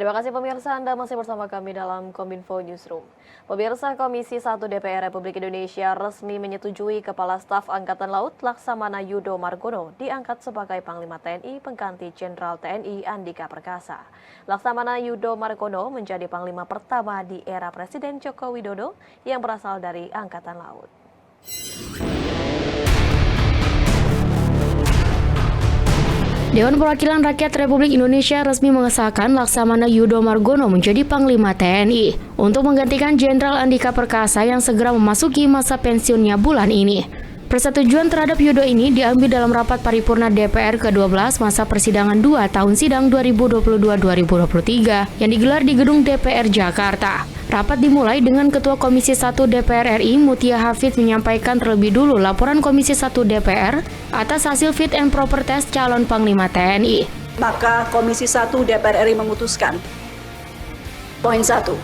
Terima kasih pemirsa, Anda masih bersama kami dalam Kominfo Newsroom. Pemirsa, Komisi 1 DPR Republik Indonesia resmi menyetujui Kepala Staf Angkatan Laut Laksamana Yudo Margono diangkat sebagai Panglima TNI pengganti Jenderal TNI Andika Perkasa. Laksamana Yudo Margono menjadi Panglima pertama di era Presiden Joko Widodo yang berasal dari Angkatan Laut. Dewan Perwakilan Rakyat Republik Indonesia resmi mengesahkan Laksamana Yudo Margono menjadi Panglima TNI untuk menggantikan Jenderal Andika Perkasa yang segera memasuki masa pensiunnya bulan ini. Persetujuan terhadap Yudo ini diambil dalam rapat paripurna DPR ke-12 masa persidangan 2 tahun sidang 2022-2023 yang digelar di Gedung DPR Jakarta. Rapat dimulai dengan Ketua Komisi 1 DPR RI Mutia Hafidz menyampaikan terlebih dulu laporan Komisi 1 DPR atas hasil fit and proper test calon Panglima TNI. Maka Komisi 1 DPR RI memutuskan, poin 1,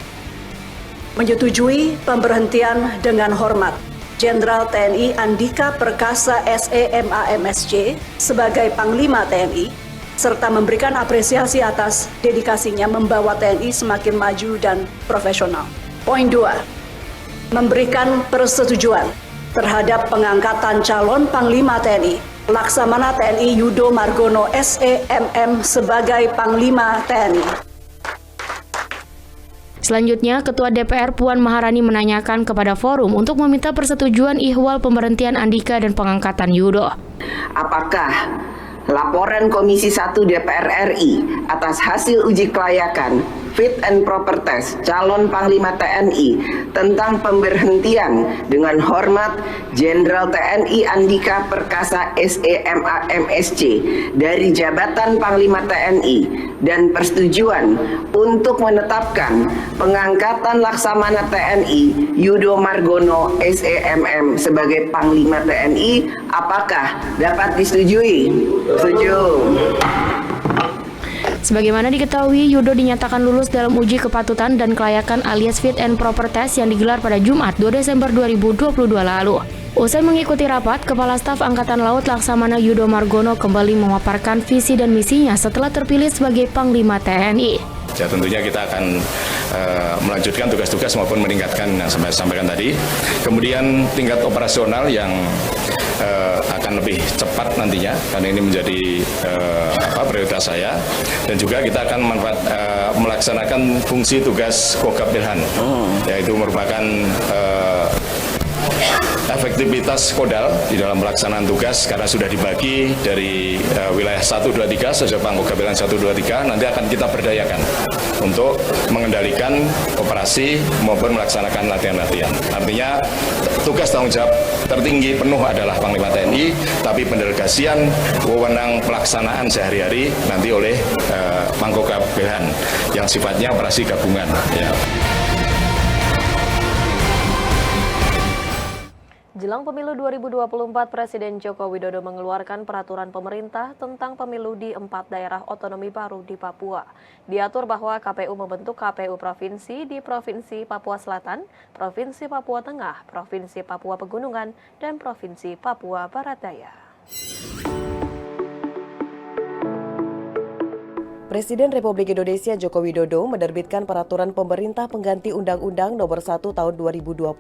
menyetujui pemberhentian dengan hormat Jenderal TNI Andika Perkasa SE.MA MSc sebagai Panglima TNI, serta memberikan apresiasi atas dedikasinya membawa TNI semakin maju dan profesional. Poin 2, memberikan persetujuan terhadap pengangkatan calon Panglima TNI Laksamana TNI Yudo Margono SE.MM sebagai Panglima TNI. Selanjutnya, Ketua DPR Puan Maharani menanyakan kepada forum untuk meminta persetujuan ihwal pemberhentian Andika dan pengangkatan Yudo. Apakah laporan Komisi 1 DPR RI atas hasil uji kelayakan fit and proper test calon Panglima TNI tentang pemberhentian dengan hormat Jenderal TNI Andika Perkasa SE.MA MSc dari jabatan Panglima TNI dan persetujuan untuk menetapkan pengangkatan Laksamana TNI Yudo Margono SE.MM sebagai Panglima TNI, apakah dapat disetujui? Setuju. Sebagaimana diketahui, Yudo dinyatakan lulus dalam uji kepatutan dan kelayakan alias fit and proper test yang digelar pada Jumat 2 Desember 2022 lalu. Usai mengikuti rapat, Kepala Staf Angkatan Laut Laksamana Yudo Margono kembali memaparkan visi dan misinya setelah terpilih sebagai Panglima TNI. Ya, tentunya kita akan melanjutkan tugas-tugas maupun meningkatkan yang saya sampaikan tadi. Kemudian tingkat operasional yang akan lebih cepat nantinya, karena ini menjadi prioritas saya. Dan juga kita akan melaksanakan fungsi tugas Kogab Wilhan, yaitu merupakan efektivitas Kodal di dalam pelaksanaan tugas karena sudah dibagi dari wilayah 1, 2, 3 sesuai Pangkogab Wilhan 1, 2, 3 nanti akan kita berdayakan untuk mengendalikan operasi maupun melaksanakan latihan-latihan. Artinya tugas tanggung jawab tertinggi penuh adalah Panglima TNI, tapi pendelegasian wewenang pelaksanaan sehari-hari nanti oleh Pangkogab Wilhan yang sifatnya operasi gabungan. Ya. Jelang pemilu 2024, Presiden Joko Widodo mengeluarkan peraturan pemerintah tentang pemilu di 4 daerah otonomi baru di Papua. Diatur bahwa KPU membentuk KPU Provinsi di Provinsi Papua Selatan, Provinsi Papua Tengah, Provinsi Papua Pegunungan, dan Provinsi Papua Barat Daya. Presiden Republik Indonesia Joko Widodo menerbitkan peraturan pemerintah pengganti Undang-Undang Nomor 1 Tahun 2022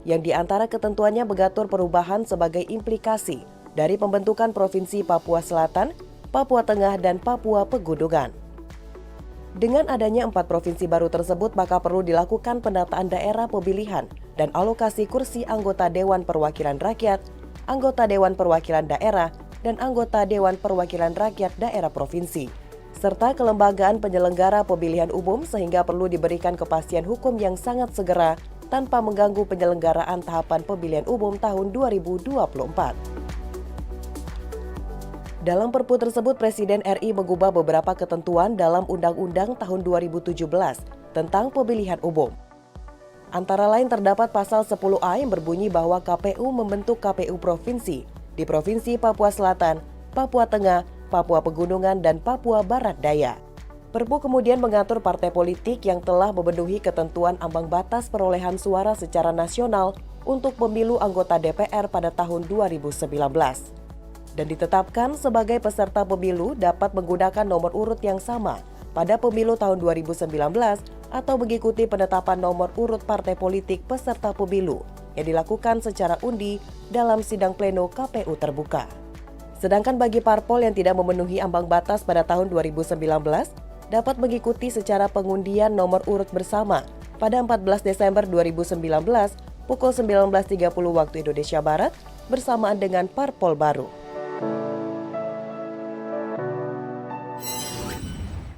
yang diantara ketentuannya mengatur perubahan sebagai implikasi dari pembentukan Provinsi Papua Selatan, Papua Tengah, dan Papua Pegunungan. Dengan adanya 4 provinsi baru tersebut, maka perlu dilakukan penataan daerah pemilihan dan alokasi kursi anggota Dewan Perwakilan Rakyat, anggota Dewan Perwakilan Daerah, dan anggota Dewan Perwakilan Rakyat Daerah Provinsi, serta kelembagaan penyelenggara pemilihan umum sehingga perlu diberikan kepastian hukum yang sangat segera tanpa mengganggu penyelenggaraan tahapan pemilihan umum tahun 2024. Dalam Perpu tersebut, Presiden RI mengubah beberapa ketentuan dalam Undang-Undang tahun 2017 tentang pemilihan umum. Antara lain terdapat pasal 10A yang berbunyi bahwa KPU membentuk KPU Provinsi di Provinsi Papua Selatan, Papua Tengah, Papua Pegunungan, dan Papua Barat Daya. Perpu kemudian mengatur partai politik yang telah memenuhi ketentuan ambang batas perolehan suara secara nasional untuk pemilu anggota DPR pada tahun 2019. Dan ditetapkan sebagai peserta pemilu dapat menggunakan nomor urut yang sama pada pemilu tahun 2019 atau mengikuti penetapan nomor urut partai politik peserta pemilu yang dilakukan secara undi dalam sidang pleno KPU terbuka. Sedangkan bagi parpol yang tidak memenuhi ambang batas pada tahun 2019 dapat mengikuti secara pengundian nomor urut bersama pada 14 Desember 2019 pukul 19.30 waktu Indonesia Barat bersamaan dengan parpol baru.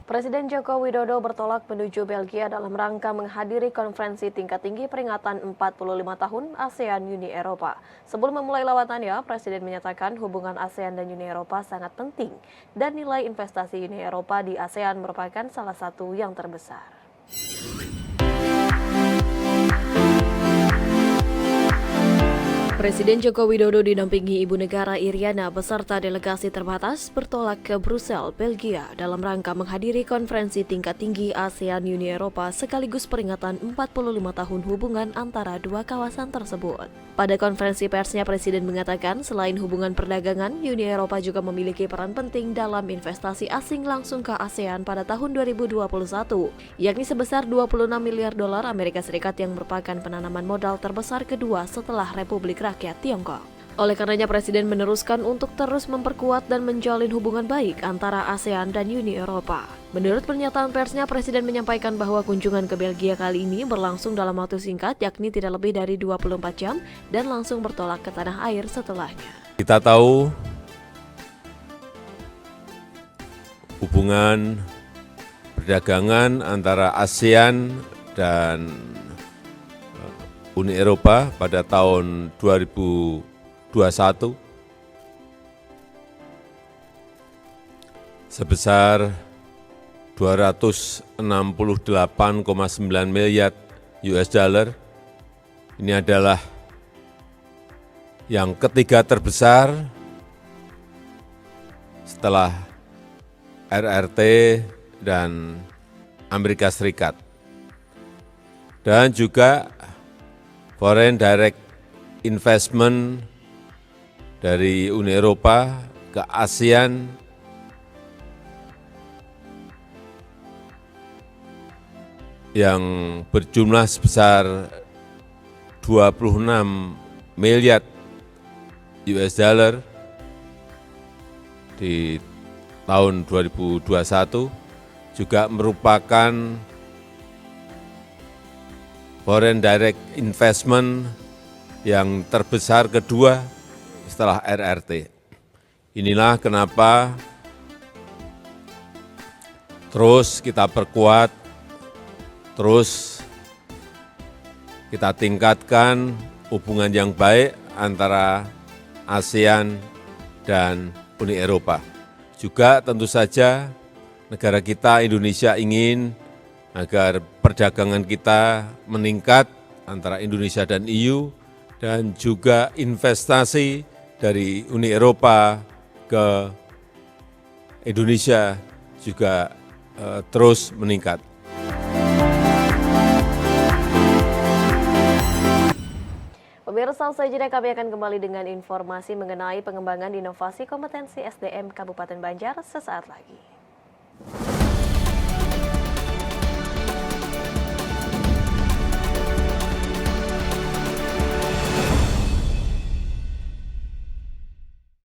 Presiden Joko Widodo bertolak menuju Belgia dalam rangka menghadiri konferensi tingkat tinggi peringatan 45 tahun ASEAN-Uni Eropa. Sebelum memulai lawatannya, Presiden menyatakan hubungan ASEAN dan Uni Eropa sangat penting dan nilai investasi Uni Eropa di ASEAN merupakan salah satu yang terbesar. Presiden Joko Widodo didampingi Ibu Negara Iriana beserta delegasi terbatas bertolak ke Brussel, Belgia dalam rangka menghadiri konferensi tingkat tinggi ASEAN-Uni Eropa sekaligus peringatan 45 tahun hubungan antara dua kawasan tersebut. Pada konferensi persnya, Presiden mengatakan selain hubungan perdagangan, Uni Eropa juga memiliki peran penting dalam investasi asing langsung ke ASEAN pada tahun 2021, yakni sebesar 26 miliar dolar Amerika Serikat yang merupakan penanaman modal terbesar kedua setelah Republik Rakyat Tiongkok. Oleh karenanya, Presiden meneruskan untuk terus memperkuat dan menjalin hubungan baik antara ASEAN dan Uni Eropa. Menurut pernyataan persnya, Presiden menyampaikan bahwa kunjungan ke Belgia kali ini berlangsung dalam waktu singkat, yakni tidak lebih dari 24 jam, dan langsung bertolak ke tanah air setelahnya. Kita tahu hubungan perdagangan antara ASEAN dan Uni Eropa pada tahun 2021 sebesar 268,9 miliar US dollar. Ini adalah yang ketiga terbesar setelah RRT dan Amerika Serikat. Dan juga foreign direct investment dari Uni Eropa ke ASEAN yang berjumlah sebesar 26 miliar US dollar di tahun 2021 juga merupakan foreign direct investment yang terbesar kedua setelah RRT. Inilah kenapa terus kita perkuat, terus kita tingkatkan hubungan yang baik antara ASEAN dan Uni Eropa. Juga tentu saja negara kita Indonesia ingin agar perdagangan kita meningkat antara Indonesia dan EU dan juga investasi dari Uni Eropa ke Indonesia juga terus meningkat. Pemirsa, usai jeda kami akan kembali dengan informasi mengenai pengembangan inovasi kompetensi SDM Kabupaten Banjar sesaat lagi.